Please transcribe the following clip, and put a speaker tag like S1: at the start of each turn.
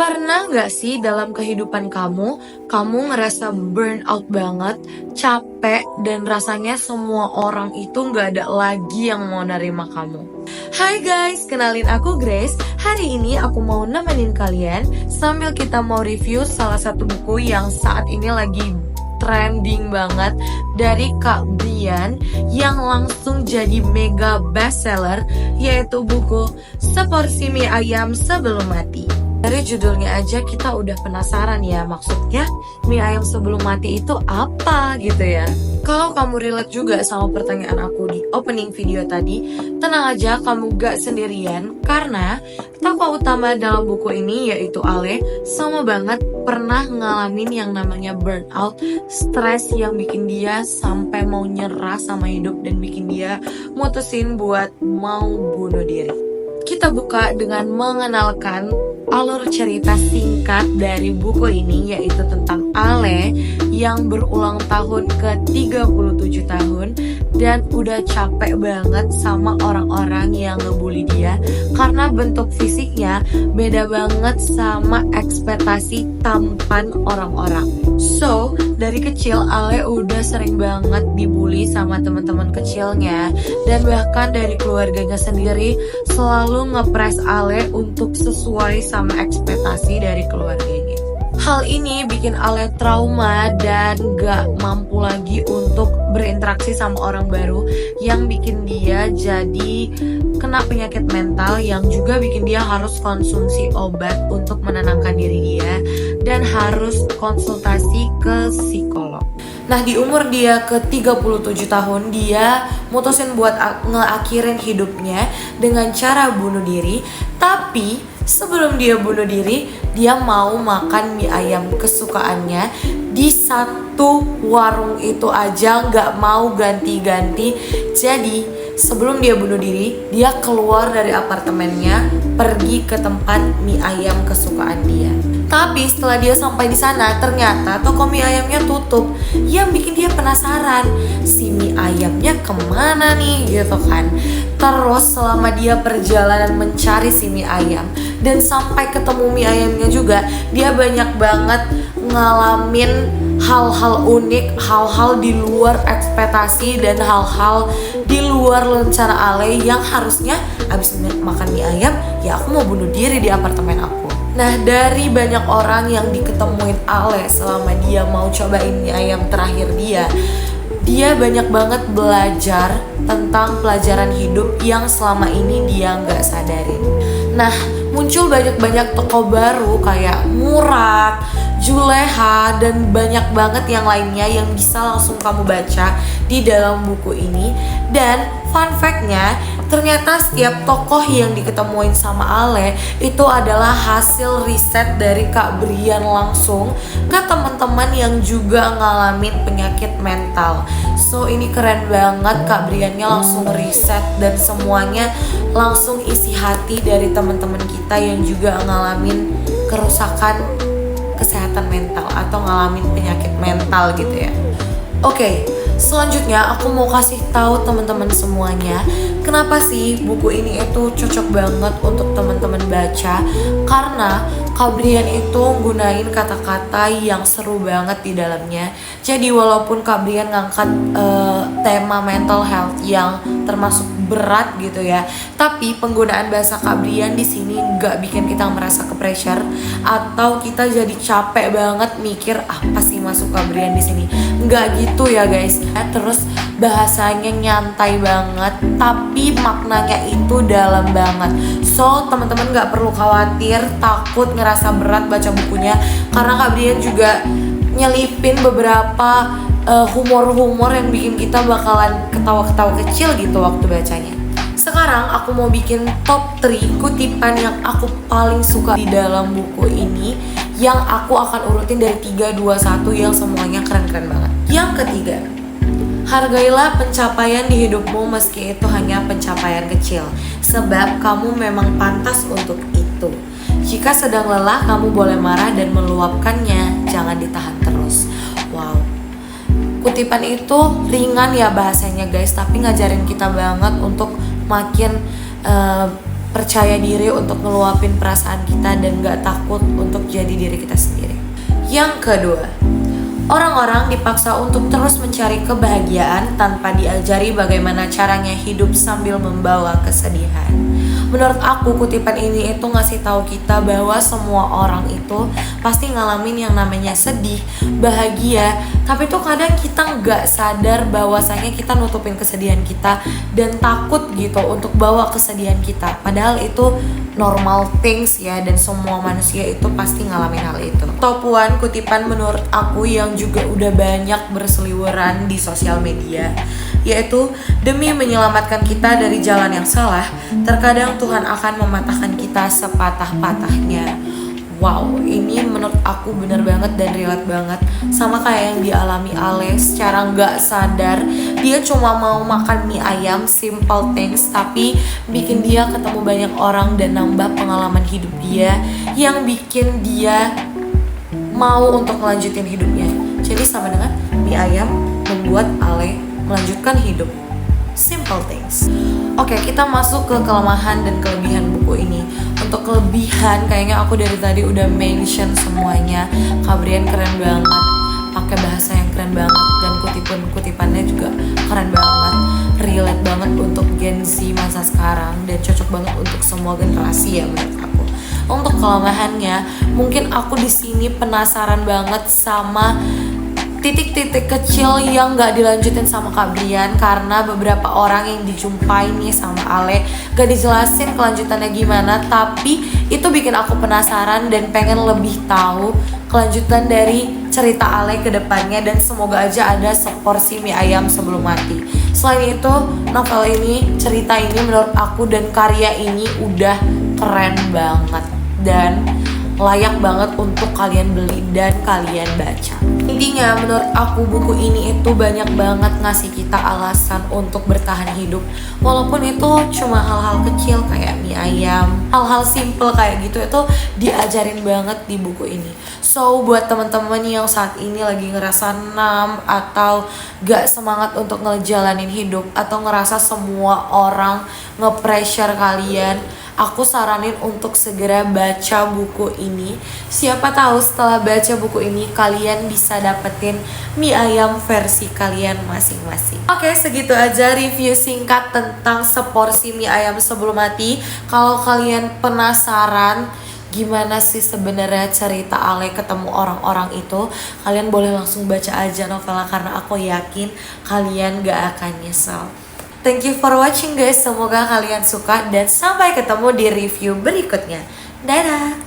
S1: Pernah nggak sih dalam kehidupan kamu ngerasa burnout banget, capek, dan rasanya semua orang itu nggak ada lagi yang mau nerima kamu? Hai guys, kenalin aku Grace. Hari ini aku mau nemenin kalian sambil kita mau review salah satu buku yang saat ini lagi trending banget dari Kak Brian yang langsung jadi mega bestseller, yaitu buku Seporsi Mie Ayam Sebelum Mati. Dari judulnya aja kita udah penasaran ya, maksudnya mie ayam sebelum mati itu apa gitu ya. Kalau kamu relate juga sama pertanyaan aku di opening video tadi, tenang aja, kamu gak sendirian. Karena tokoh utama dalam buku ini yaitu Ale sama banget pernah ngalamin yang namanya burnout, stres yang bikin dia sampai mau nyerah sama hidup dan bikin dia mutusin buat mau bunuh diri. Kita buka dengan mengenalkan alur cerita singkat dari buku ini, yaitu tentang Ale yang berulang tahun ke 37 tahun dan udah capek banget sama orang-orang yang ngebully dia karena bentuk fisiknya beda banget sama ekspektasi tampan orang-orang. So, dari kecil Ale udah sering banget dibully sama teman-teman kecilnya, dan bahkan dari keluarganya sendiri selalu ngepres Ale untuk sesuai sama ekspektasi dari keluarganya. Hal ini bikin Ale trauma dan gak mampu lagi untuk berinteraksi sama orang baru, yang bikin dia jadi kena penyakit mental, yang juga bikin dia harus konsumsi obat untuk menenangkan diri dia dan harus konsultasi ke psikolog. Nah, di umur dia ke 37 tahun, dia mutusin buat ngeakhirin hidupnya dengan cara bunuh diri. Tapi sebelum dia bunuh diri, dia mau makan mie ayam kesukaannya di satu warung itu aja, gak mau ganti-ganti. Jadi sebelum dia bunuh diri, dia keluar dari apartemennya, pergi ke tempat mie ayam kesukaan dia. Tapi setelah dia sampai di sana, ternyata toko mie ayamnya tutup. Yang bikin dia penasaran, si mie ayamnya kemana nih gitu kan. Terus selama dia perjalanan mencari si mie ayam dan sampai ketemu mie ayamnya juga, dia banyak banget ngalamin hal-hal unik, hal-hal di luar ekspektasi dan hal-hal di luar rencana Ale, yang harusnya abis makan mie ayam ya aku mau bunuh diri di apartemen aku. Nah, dari banyak orang yang diketemuin Ale selama dia mau cobain mie ayam terakhir dia banyak banget belajar tentang pelajaran hidup yang selama ini dia nggak sadarin. Nah, muncul banyak-banyak tokoh baru kayak Murad, Juleha, dan banyak banget yang lainnya yang bisa langsung kamu baca di dalam buku ini. Dan fun fact-nya, ternyata setiap tokoh yang diketemuin sama Ale itu adalah hasil riset dari Kak Brian langsung ke teman-teman yang juga ngalamin penyakit mental. So, ini keren banget, Kak Briannya langsung riset dan semuanya langsung isi hati dari teman-teman kita yang juga ngalamin kerusakan kesehatan mental atau ngalamin penyakit mental gitu ya. Oke, selanjutnya aku mau kasih tahu teman-teman semuanya kenapa sih buku ini itu cocok banget untuk teman-teman baca. Karena Kak Brian itu gunain kata-kata yang seru banget di dalamnya. Jadi walaupun Kak Brian ngangkat tema mental health yang termasuk berat gitu ya, tapi penggunaan bahasa Kak Brian di sini nggak bikin kita merasa ke pressure atau kita jadi capek banget mikir apa sih masuk Kak Brian di sini. Nggak gitu ya guys. Terus bahasanya nyantai banget, tapi maknanya itu dalam banget. So, teman-teman nggak perlu khawatir, takut ngerasa berat baca bukunya, karena Kak Brian juga nyelipin beberapa humor-humor yang bikin kita bakalan ketawa-ketawa kecil gitu waktu bacanya. Sekarang aku mau bikin top 3 kutipan yang aku paling suka di dalam buku ini, yang aku akan urutin dari 3, 2, 1 yang semuanya keren-keren banget. Yang ketiga, hargailah pencapaian di hidupmu meski itu hanya pencapaian kecil, sebab kamu memang pantas untuk itu. Jika sedang lelah, kamu boleh marah dan meluapkannya, jangan ditahan terus. Wow, kutipan itu ringan ya bahasanya guys, tapi ngajarin kita banget untuk makin percaya diri untuk ngeluapin perasaan kita dan gak takut untuk Yang kedua, orang-orang dipaksa untuk terus mencari kebahagiaan tanpa diajari bagaimana caranya hidup sambil membawa kesedihan. Menurut aku, kutipan ini itu ngasih tahu kita bahwa semua orang itu pasti ngalamin yang namanya sedih, bahagia, tapi tuh kadang kita nggak sadar bahwasanya kita nutupin kesedihan kita dan takut gitu untuk bawa kesedihan kita. Padahal itu normal things ya, dan semua manusia itu pasti ngalamin hal itu. Top 1 kutipan menurut aku yang juga udah banyak berseliweran di sosial media, yaitu demi menyelamatkan kita dari jalan yang salah, terkadang Tuhan akan mematahkan kita sepatah-patahnya. Wow, ini menurut aku bener banget dan relate banget sama kayak yang dialami Ale. Secara nggak sadar, dia cuma mau makan mie ayam, simple things, tapi bikin dia ketemu banyak orang dan nambah pengalaman hidup dia, yang bikin dia mau untuk melanjutin hidupnya. Jadi sama dengan mie ayam membuat Ale melanjutkan hidup. Simple things. Oke, kita masuk ke kelemahan dan kelebihan buku ini. Untuk kelebihan, kayaknya aku dari tadi udah mention semuanya. Kak Brian keren banget, pakai bahasa yang keren banget, dan kutipannya juga keren banget, relate banget untuk Gen Z masa sekarang, dan cocok banget untuk semua generasi ya menurut aku. Untuk kelemahannya, mungkin aku di sini penasaran banget sama titik-titik kecil yang gak dilanjutin sama Kak Brian, karena beberapa orang yang dijumpai nih sama Ale gak dijelasin kelanjutannya gimana, tapi itu bikin aku penasaran dan pengen lebih tahu kelanjutan dari cerita Ale ke depannya, dan semoga aja ada seporsi mie ayam sebelum mati. Selain itu, novel ini, cerita ini menurut aku dan karya ini udah keren banget dan layak banget untuk kalian beli dan kalian baca. Intinya menurut aku buku ini itu banyak banget ngasih kita alasan untuk bertahan hidup, walaupun itu cuma hal-hal kecil kayak mie ayam, hal-hal simple kayak gitu, itu diajarin banget di buku ini. So buat teman-teman yang saat ini lagi ngerasa numb atau gak semangat untuk ngejalanin hidup, atau ngerasa semua orang nge-pressure kalian, aku saranin untuk segera baca buku ini. Siapa tahu setelah baca buku ini kalian bisa dapetin mie ayam versi kalian masing-masing. Oke, segitu aja review singkat tentang seporsi mie ayam sebelum mati. Kalau kalian penasaran gimana sih sebenarnya cerita Ale ketemu orang-orang itu, kalian boleh langsung baca aja novelnya, karena aku yakin kalian gak akan nyesel. Thank you for watching guys, semoga kalian suka dan sampai ketemu di review berikutnya. Dadah!